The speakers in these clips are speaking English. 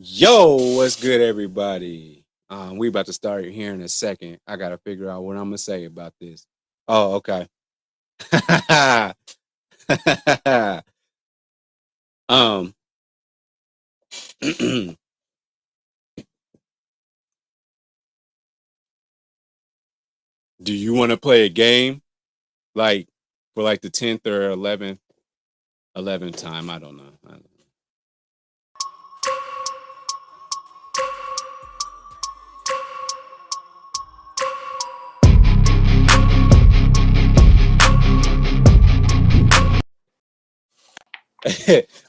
Yo, what's good, everybody? We about to start here in a second. I gotta figure out what I'm gonna say about this. Oh, okay. um, do you want to play a game like for like the 10th or 11th time? I don't know.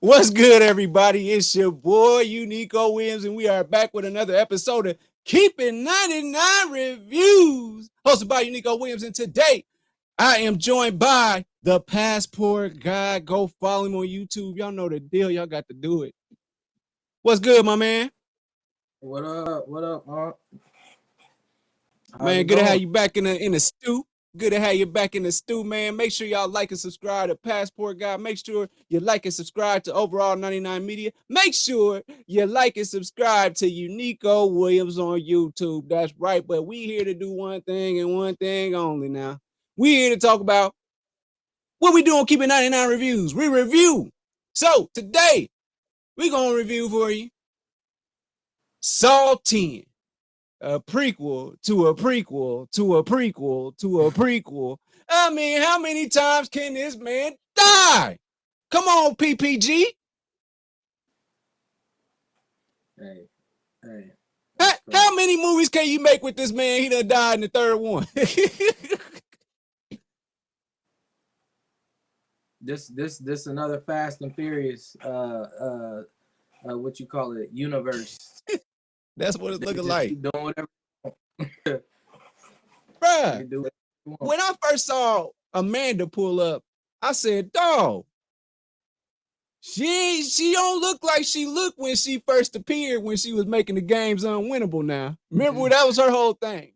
What's good, everybody? It's your boy Uniqo Williams, and we are back with another episode of Keeping 99 Reviews, hosted by Uniqo Williams. And today, I am joined by the Passport Guy. Go follow him on YouTube. Y'all know the deal. Y'all got to do it. What's good, my man? What up? What up, Aunt? Man, good to have you back in the stew. Good to have you back in the stew, man. Make sure y'all like and subscribe to Passport Guy. Make sure you like and subscribe to Overall 99 Media. Make sure you like and subscribe to Uniqo Williams on YouTube. That's right. But we here to do one thing and one thing only now. We here to talk about what we do on Keeping 99 Reviews. We review. So today, we're going to review for you Saw 10. A prequel to a prequel to a prequel to a prequel. I mean, how many times can this man die? Come on, PPG. Hey. How many movies can you make with this man? He done died in the third one. This another Fast and Furious what you call it, universe. That's what it's looking like. Keep doing whatever. Bruh, when I first saw Amanda pull up, I said, dog, she don't look like she looked when she first appeared when she was making the games unwinnable now. Remember, that was her whole thing.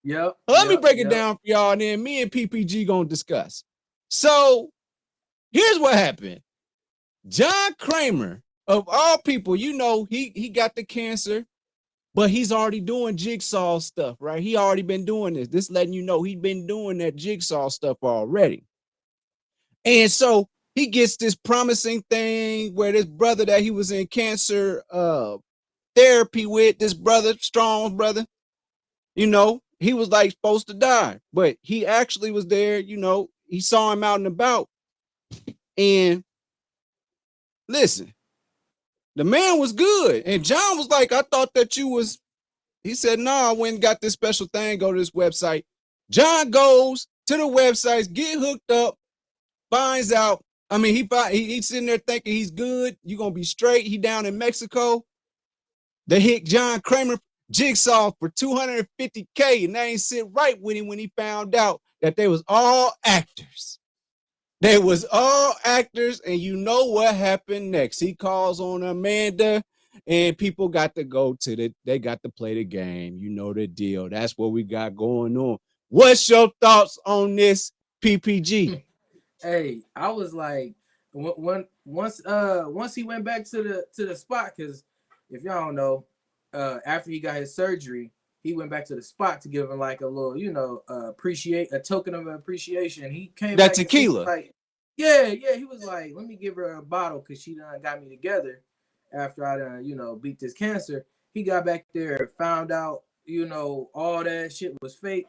Yep. Let me break it down for y'all, and then me and PPG gonna discuss. So, here's what happened. John Kramer, of all people, you know, he got the cancer, but he's already doing jigsaw stuff, right? He already been doing this. This letting you know he'd been doing that jigsaw stuff already. And so he gets this promising thing where this brother that he was in cancer therapy with, this brother, strong brother, you know, he was like supposed to die, but he actually was there, you know, he saw him out and about. And listen, the man was good. And John was like, I thought that you was, he said, no, I went and got this special thing, go to this website. John goes to the websites, get hooked up, finds out, I mean, he's sitting there thinking he's good, you're going to be straight. He down in Mexico. They hit John Kramer jigsaw for $250K, and they ain't sit right with him when he found out that they was all actors. They was all actors, and you know what happened next. He calls on Amanda, and people got to go to they got to play the game. You know the deal. That's what we got going on. What's your thoughts on this, PPG? Hey, I was like, once he went back to the spot, because if y'all don't know, after he got his surgery, he went back to the spot to give him like a little, you know, a token of appreciation. He came that back tequila. Like, yeah. He was like, let me give her a bottle because she done got me together after I done, you know, beat this cancer. He got back there, found out, you know, all that shit was fake.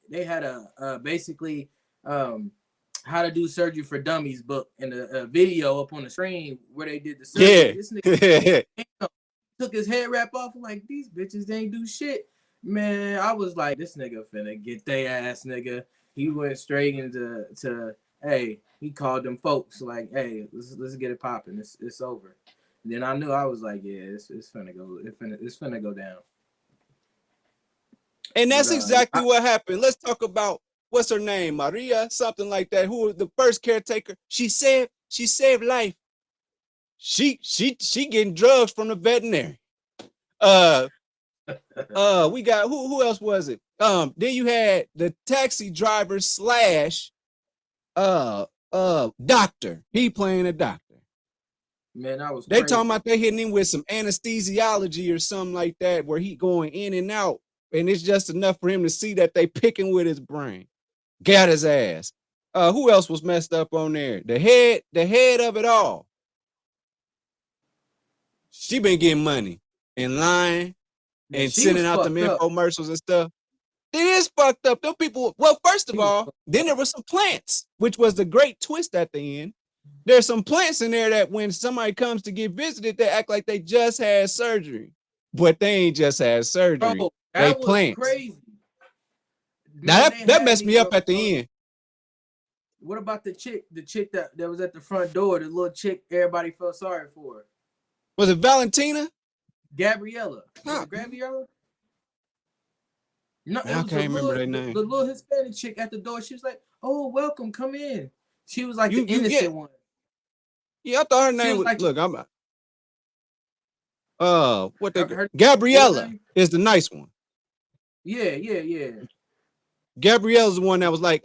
They had a basically how to do surgery for dummies book and a video up on the screen where they did the surgery. Yeah. This nigga took his head wrap off. I'm like, these bitches, they ain't do shit. Man, I was like, this nigga finna get they ass, nigga. He went straight into hey, he called them folks like, hey, let's get it popping. It's over. And then I knew, I was like, yeah, it's finna go down. And that's exactly what happened. Let's talk about what's her name, Maria, something like that. Who was the first caretaker? She saved life. She getting drugs from the veterinary. We got who else was it? Then you had the taxi driver / doctor. He playing a doctor. Man, that was They crazy. talking about they hitting him with some anesthesiology or something like that, where he going in and out, and it's just enough for him to see that they picking with his brain. Got his ass. Who else was messed up on there? The head of it all. She been getting money and lying Man, and she was sending out them fucked up. infomercials and stuff. It is fucked up. Them people, well, first of She was all, fucked then up. there were some plants, which was the great twist at the end. There's some plants in there that when somebody comes to get visited, they act like they just had surgery. But they ain't just had surgery. Bro, They that was plants. crazy. Now Man, that messed me up at the end. What about the chick that was at the front door, the little chick everybody felt sorry for? Was it Valentina? Gabriella. Was Huh. it Gabriella? No, I it was can't remember their the name. little Hispanic chick at the door. She was like, "Oh, welcome, come in." She was like the Yeah. innocent one. Yeah, I thought her She name was was like look, I'm what they her Gabriella name? is the nice one. Yeah. Gabriella's the one that was like,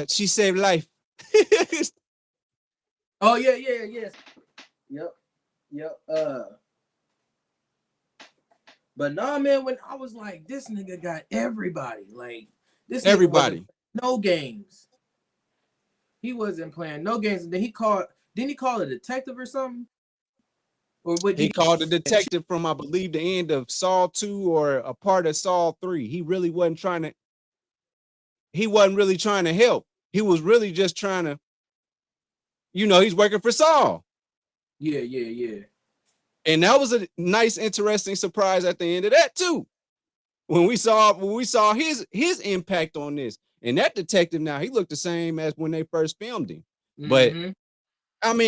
she saved life. Oh yeah. Yep. But nah, man, when I was like, this nigga got everybody. Like, this nigga Everybody. wasn't no games. He wasn't playing no games. And then didn't he call a detective or something? Or what He called the detective from, I believe, the end of Saw 2 or a part of Saw 3. He really wasn't really trying to help. He was really just trying to, he's working for Saul. Yeah. And that was a nice, interesting surprise at the end of that too. When we saw his impact on this. And that detective now, he looked the same as when they first filmed him. Mm-hmm.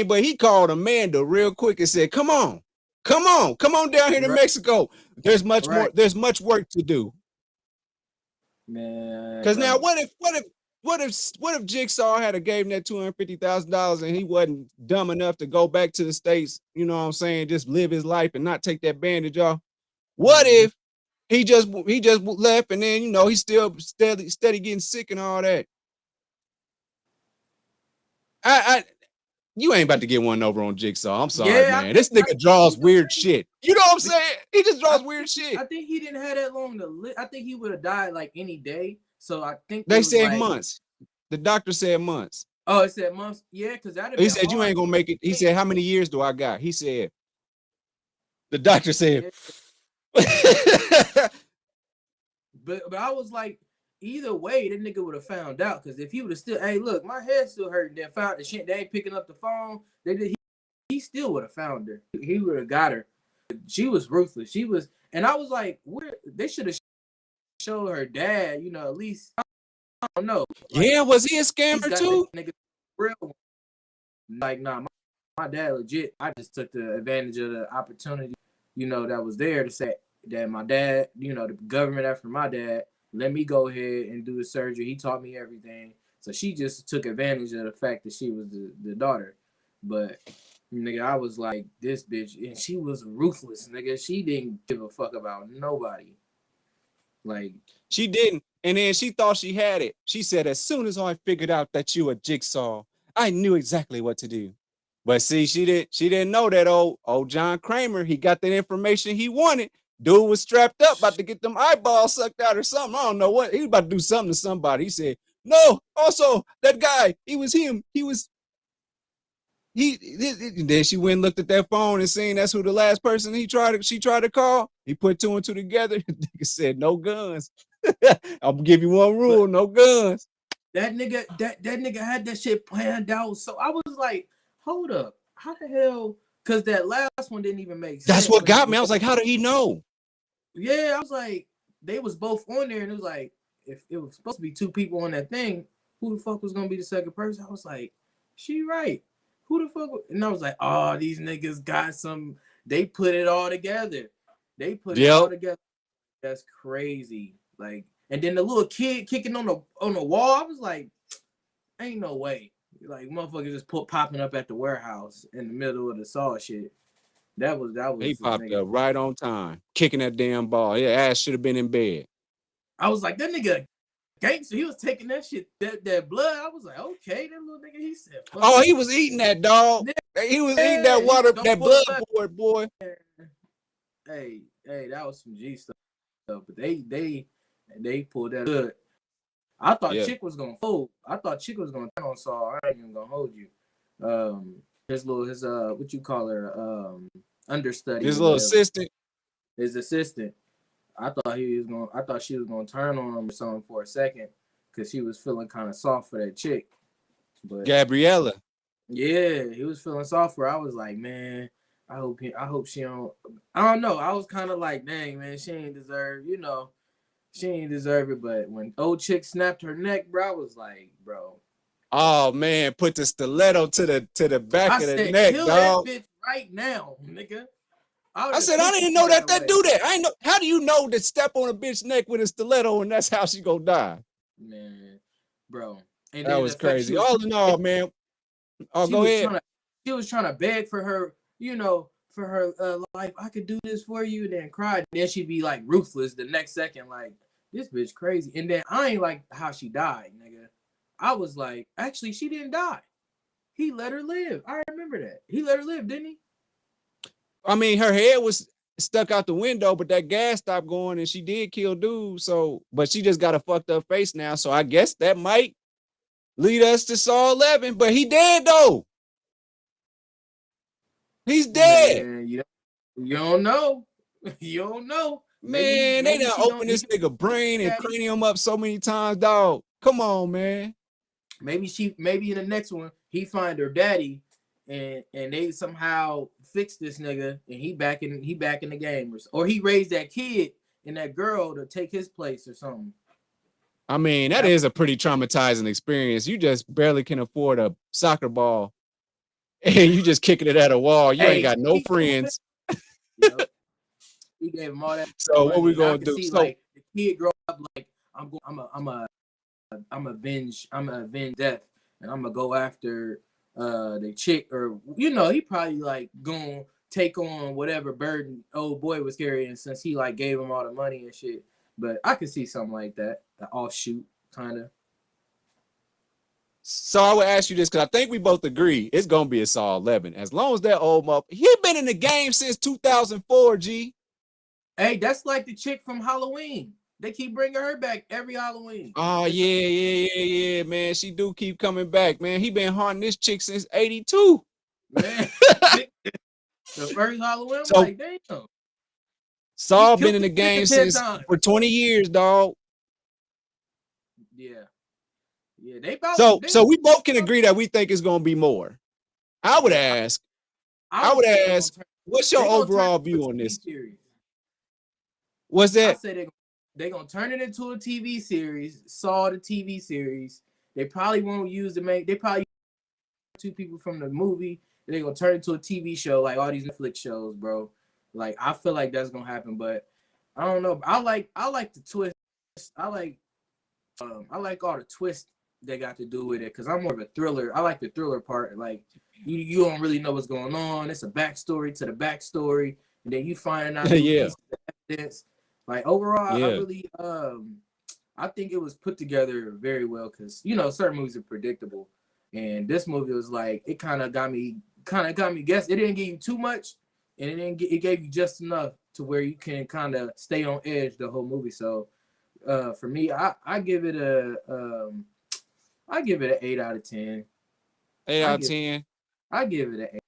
But he called Amanda real quick and said, come on down here to Mexico. There's much work to do. Man. Because now what if Jigsaw had gave him that $250,000 and he wasn't dumb enough to go back to the States, you know what I'm saying, just live his life and not take that bandage off? What if he just left and then he's still steady getting sick and all that? You ain't about to get one over on Jigsaw. I'm sorry, man. This nigga draws weird shit. You know what I'm saying? He just draws weird shit. I think he didn't have that long to live. I think he would have died like any day. So I think they said months. The doctor said months. Oh, it said months. Yeah, because he said you ain't gonna make it. He said, how many years do I got? He said. The doctor said. But I was like, either way, that nigga would have found out. Because if he would have still, hey, look, my head's still hurting. Then found the shit. They ain't picking up the phone. He still would have found her. He would have got her. She was ruthless. And I was like, they should have showed her dad. At least I don't know. Like, yeah, was he a scammer too? Nigga, real. Like, nah, my dad legit. I just took the advantage of the opportunity, that was there to say that my dad, the government after my dad, let me go ahead and do the surgery. He taught me everything. So she just took advantage of the fact that she was the daughter. But nigga, I was like, this bitch, and she was ruthless, nigga. She didn't give a fuck about nobody. Like, she didn't. And then she thought she had it. She said, as soon as I figured out that you were Jigsaw, I knew exactly what to do. But see, she didn't know that old John Kramer, he got the information he wanted. Dude was strapped up, about to get them eyeballs sucked out or something. I don't know what. He was about to do something to somebody. He said, no, also, that guy, he was him. Then she went and looked at that phone and seen that's who the last person she tried to call. He put two and two together. Nigga said, no guns. I'll give you one rule, no guns. That nigga had that shit planned out. So I was like, hold up. How the hell? Because that last one didn't even make sense. That's what got me. I was like, how did he know? Yeah, I was like, they was both on there, and it was like, if it was supposed to be two people on that thing, who the fuck was gonna be the second person? I was like, she right. Who the fuck? And I was like, oh, these niggas got some. They put it all together. It all together. That's crazy. Like, and then the little kid kicking on the wall. I was like, ain't no way. Like, motherfuckers just popping up at the warehouse in the middle of the Saw shit. That was. He popped up right on time, kicking that damn ball. Yeah, ass should have been in bed. I was like, that nigga gangster. He was taking that shit, that blood. I was like, okay, that little nigga. He said, fuck oh, he was eating that dog. He was eating that water, that blood board, boy. Hey, that was some G stuff. But they pulled that good. I thought Chick was gonna fold. I thought Chick was gonna turn on Saul. I ain't even gonna hold you. His what you call her, understudy. His little assistant. His assistant. I thought she was gonna turn on him or something for a second, because she was feeling kind of soft for that chick. But Gabriella. Yeah, he was feeling soft for her. I was like, man, I hope she don't. I don't know. I was kind of like, dang, man, she ain't deserve, she ain't deserve it. But when old chick snapped her neck, bro, I was like, bro. Oh man, put the stiletto to the back of the neck, kill dog. That bitch right now, nigga. I said I didn't know that do that. I know. How do you know to step on a bitch neck with a stiletto and that's how she gonna die? Man, bro. And that was crazy. All in all, man. Oh, go ahead. She was trying to beg for her, for her life. I could do this for you, and then cry. And then she'd be like ruthless the next second, like, this bitch crazy. And then I ain't like how she died, nigga. I was like, actually, she didn't die. He let her live. I remember that. He let her live, didn't he? I mean, her head was stuck out the window, but that gas stopped going and she did kill dude. So, but she just got a fucked up face now. So I guess that might lead us to Saw 11, but he dead though. He's dead. Man, you don't know. You don't know. Man, maybe they done opened this nigga brain and cranium up so many times, dog. Come on, man. Maybe in the next one, he find her daddy and they somehow fix this nigga and he back in the game, or he raised that kid and that girl to take his place or something. I mean, that is a pretty traumatizing experience. You just barely can afford a soccer ball and you just kicking it at a wall. You ain't got no friends. He gave him all that. So what we gonna do? So like, the kid grow up like, I'm avenge death, and I'm gonna go after the chick, or he probably like gonna take on whatever burden old boy was carrying, since he like gave him all the money and shit. But I could see something like that, an offshoot kind of. So I would ask you this, because I think we both agree it's gonna be a Saw 11, as long as that old mother, he been in the game since 2004. G. Hey, that's like the chick from Halloween. They keep bringing her back every Halloween. Oh, yeah, man. She do keep coming back, man. He been haunting this chick since 82. Man, the first Halloween, so, like, damn. Saw been in the game for 20 years, dog. Yeah. So we both can agree that we think it's gonna be more. I would ask, what's your overall view on this series? What's that? I said they're gonna turn it into a TV series. Saw the TV series. They probably won't use they probably use 2 people from the movie. They're gonna turn it into a TV show, like all these Netflix shows, bro. Like, I feel like that's gonna happen, but I don't know. I like the twist. I like all the twists they got to do with it, because I'm more of a thriller. I like the thriller part. Like, you don't really know what's going on. It's a backstory to the backstory, and then you find out evidence. Like, overall, I really I think it was put together very well, because certain movies are predictable, and this movie was like, it kind of got me guessing. It didn't give you too much, and it gave you just enough to where you can kind of stay on edge the whole movie. So for me, I give it an 8 out of 10. 8 out of 10. I give it an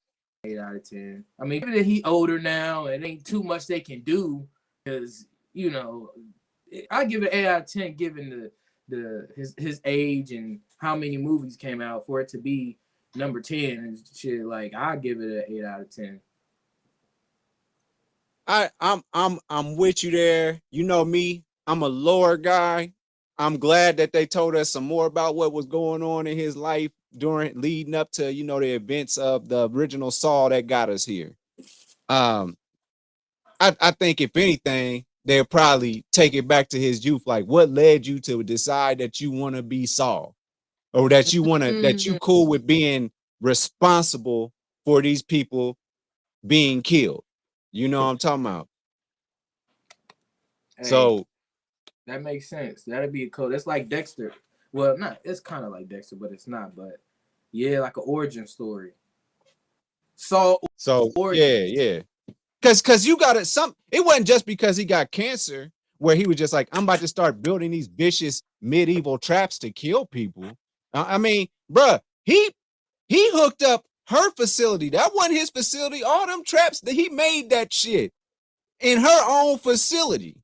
8 out of 10. I mean, given that he older now and ain't too much they can do, because I give it 8 out of 10 given his age and how many movies came out for it to be number 10 and shit. Like, I give it an 8 out of 10. I'm with you there. You know me, I'm a lore guy. I'm glad that they told us some more about what was going on in his life leading up to, the events of the original Saw that got us here. I think if anything, they'll probably take it back to his youth. Like, what led you to decide that you want to be Saul, or that you want to, that you cool with being responsible for these people being killed? You know what I'm talking about? Hey. So That makes sense. That'd be cool. That's like Dexter. Well, not. It's kind of like Dexter, but it's not. But yeah, like an origin story. So origin. yeah. Cause you got it wasn't just because he got cancer where he was just like, I'm about to start building these vicious medieval traps to kill people. I mean, bruh, he hooked up her facility. That wasn't his facility. All them traps that he made that shit in her own facility.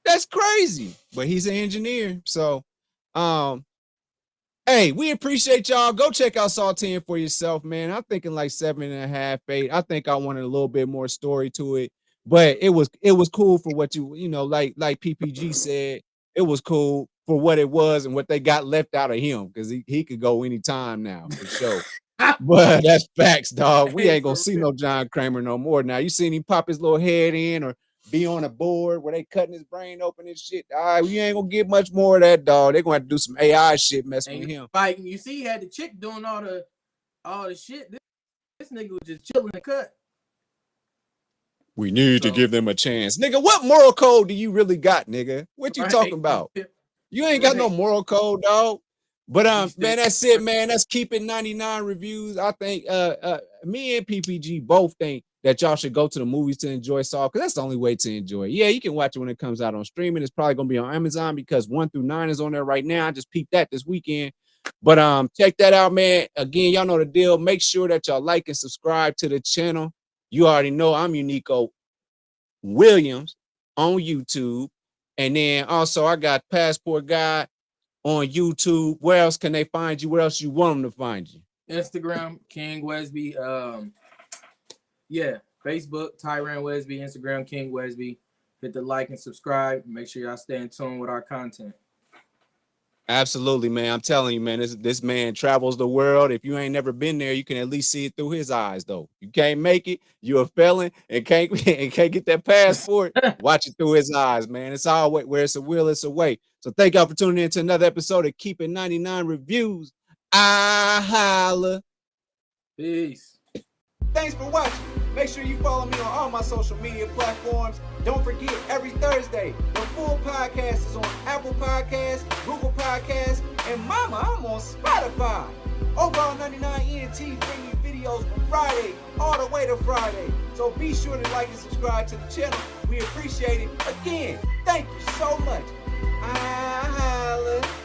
That's crazy. But he's an engineer. So hey, we appreciate y'all. Go check out Saw 10 for yourself, man. I'm thinking like 7.5, 8. I think I wanted a little bit more story to it, but it was cool for what you know, like PPG said, it was cool for what it was and what they got left out of him because he could go anytime now for sure. But that's facts, dog. We ain't gonna see no John Kramer no more. Now you seen him pop his little head in or be on a board where they cutting his brain open and shit. All right, we ain't gonna get much more of that, dog. They're gonna have to do some AI shit messing with him. Fighting. You see, he had the chick doing all the shit. This nigga was just chilling the cut. We need to give them a chance. Nigga, what moral code do you really got, nigga? What you talking about? You ain't got no moral code, dog. But man, that's it, man. That's Keep It 99 reviews. I think me and PPG both think that y'all should go to the movies to enjoy Saw, because that's the only way to enjoy it. Yeah, you can watch it when it comes out on streaming. It's probably gonna be on Amazon because 1 through 9 is on there right now. I just peeped that this weekend. But check that out, man. Again, y'all know the deal. Make sure that y'all like and subscribe to the channel. You already know I'm Uniqo Williams on YouTube. And then also I got Passport Guy on YouTube. Where else can they find you? Where else you want them to find you? Instagram, King Wesby. Yeah, Facebook, Tyran Wesby. Instagram, King Wesby. Hit the like and subscribe. Make sure y'all stay in tune with our content. Absolutely, man. I'm telling you, man, this man travels the world. If you ain't never been there, you can at least see it through his eyes, though. You can't make it, you're a felon and can't get that passport. Watch it through his eyes, man. It's all where it's a will, it's a way. So thank y'all for tuning in to another episode of Keep It 99 Reviews. I holla. Peace. Thanks for watching. Make sure you follow me on all my social media platforms. Don't forget, every Thursday, the full podcast is on Apple Podcasts, Google Podcasts, and mama, I'm on Spotify. Overall 99 ENT bring you videos from Friday all the way to Friday. So be sure to like and subscribe to the channel. We appreciate it. Again, thank you so much. I holla.